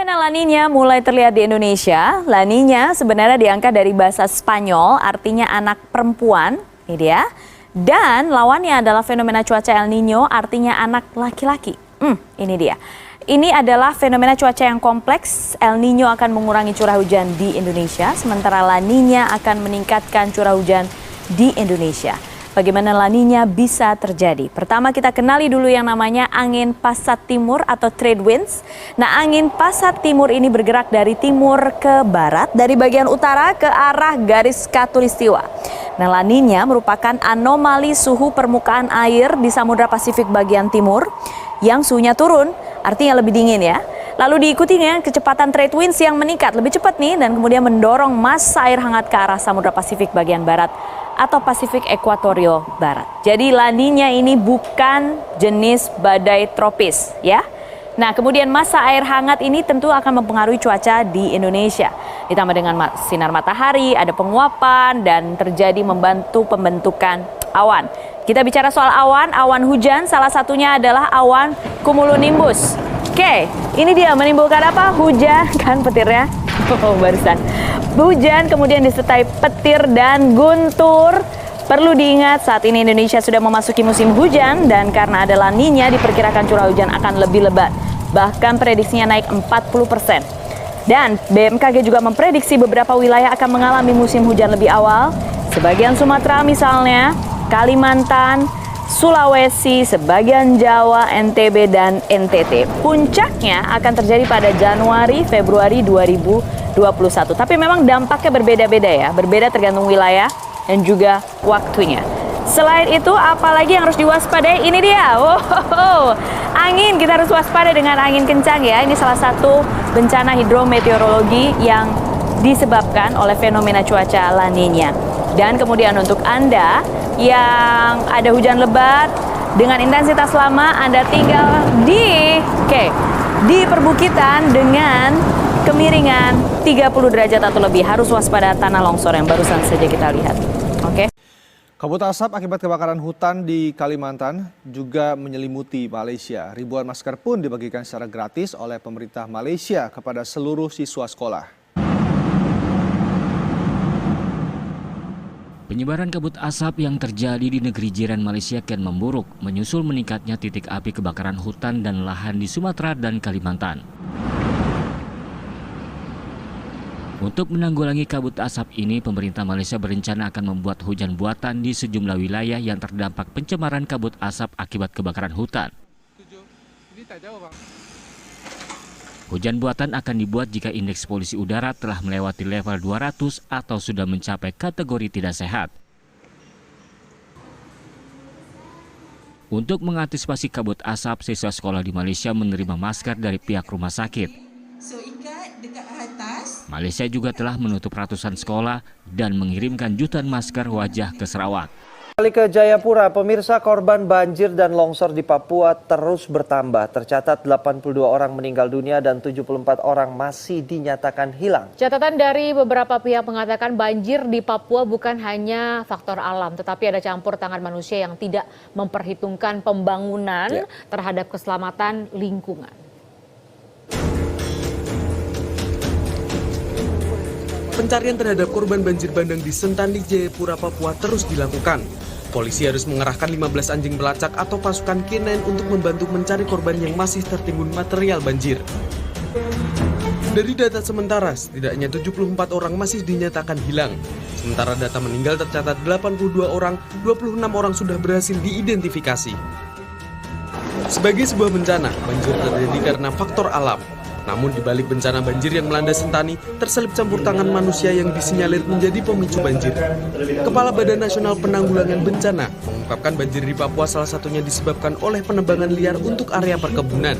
Fenomena La Niña mulai terlihat di Indonesia. La Niña sebenarnya diangkat dari bahasa Spanyol, artinya anak perempuan, ini dia. Dan lawannya adalah fenomena cuaca El Nino, artinya anak laki-laki. Ini dia. Ini adalah fenomena cuaca yang kompleks. El Nino akan mengurangi curah hujan di Indonesia, sementara La Niña akan meningkatkan curah hujan di Indonesia. Bagaimana La Niña bisa terjadi? Pertama kita kenali dulu yang namanya angin pasat timur atau trade winds. Nah, angin pasat timur ini bergerak dari timur ke barat, dari bagian utara ke arah garis khatulistiwa. Nah, La Niña merupakan anomali suhu permukaan air di Samudra Pasifik bagian timur yang suhunya turun, artinya lebih dingin ya. Lalu diikuti dengan kecepatan trade winds yang meningkat lebih cepat nih dan kemudian mendorong massa air hangat ke arah Samudra Pasifik bagian barat atau Pasifik Ekuatorio Barat. Jadi La Niña ini bukan jenis badai tropis ya. Nah, kemudian massa air hangat ini tentu akan mempengaruhi cuaca di Indonesia. Ditambah dengan sinar matahari, ada penguapan dan terjadi membantu pembentukan awan. Kita bicara soal awan, awan hujan salah satunya adalah awan cumulonimbus. Oke, ini dia menimbulkan apa? Hujan, kan petirnya? Oh, barusan. Hujan kemudian disertai petir dan guntur. Perlu diingat saat ini Indonesia sudah memasuki musim hujan dan karena ada La Niña diperkirakan curah hujan akan lebih lebat. Bahkan prediksinya naik 40%. Dan BMKG juga memprediksi beberapa wilayah akan mengalami musim hujan lebih awal. Sebagian Sumatera misalnya, Kalimantan, Sulawesi, sebagian Jawa, NTB, dan NTT. Puncaknya akan terjadi pada Januari, Februari 2021. Tapi memang dampaknya berbeda-beda ya, berbeda tergantung wilayah dan juga waktunya. Selain itu, apalagi yang harus diwaspadai? Ini dia, angin. Kita harus waspada dengan angin kencang ya. Ini salah satu bencana hidrometeorologi yang disebabkan oleh fenomena cuaca La Niña. Dan kemudian untuk Anda yang ada hujan lebat dengan intensitas lama, Anda tinggal di perbukitan dengan kemiringan 30 derajat atau lebih, harus waspada tanah longsor yang barusan saja kita lihat. Oke. Kabut asap akibat kebakaran hutan di Kalimantan juga menyelimuti Malaysia. Ribuan masker pun dibagikan secara gratis oleh pemerintah Malaysia kepada seluruh siswa sekolah. Penyebaran kabut asap yang terjadi di negeri jiran Malaysia kian memburuk, menyusul meningkatnya titik api kebakaran hutan dan lahan di Sumatera dan Kalimantan. Untuk menanggulangi kabut asap ini, pemerintah Malaysia berencana akan membuat hujan buatan di sejumlah wilayah yang terdampak pencemaran kabut asap akibat kebakaran hutan. Hujan buatan akan dibuat jika indeks polusi udara telah melewati level 200 atau sudah mencapai kategori tidak sehat. Untuk mengantisipasi kabut asap, siswa sekolah di Malaysia menerima masker dari pihak rumah sakit. Malaysia juga telah menutup ratusan sekolah dan mengirimkan jutaan masker wajah ke Sarawak. Kembali ke Jayapura, pemirsa, korban banjir dan longsor di Papua terus bertambah. Tercatat 82 orang meninggal dunia dan 74 orang masih dinyatakan hilang. Catatan dari beberapa pihak mengatakan banjir di Papua bukan hanya faktor alam, tetapi ada campur tangan manusia yang tidak memperhitungkan pembangunan terhadap keselamatan lingkungan. Pencarian terhadap korban banjir bandang di Sentani, Jayapura, Papua terus dilakukan. Polisi harus mengerahkan 15 anjing pelacak atau pasukan K9 untuk membantu mencari korban yang masih tertimbun material banjir. Dari data sementara, setidaknya 74 orang masih dinyatakan hilang. Sementara data meninggal tercatat 82 orang, 26 orang sudah berhasil diidentifikasi. Sebagai sebuah bencana, banjir terjadi karena faktor alam. Namun di balik bencana banjir yang melanda Sentani, terselip campur tangan manusia yang disinyalir menjadi pemicu banjir. Kepala Badan Nasional Penanggulangan Bencana mengungkapkan banjir di Papua salah satunya disebabkan oleh penebangan liar untuk area perkebunan.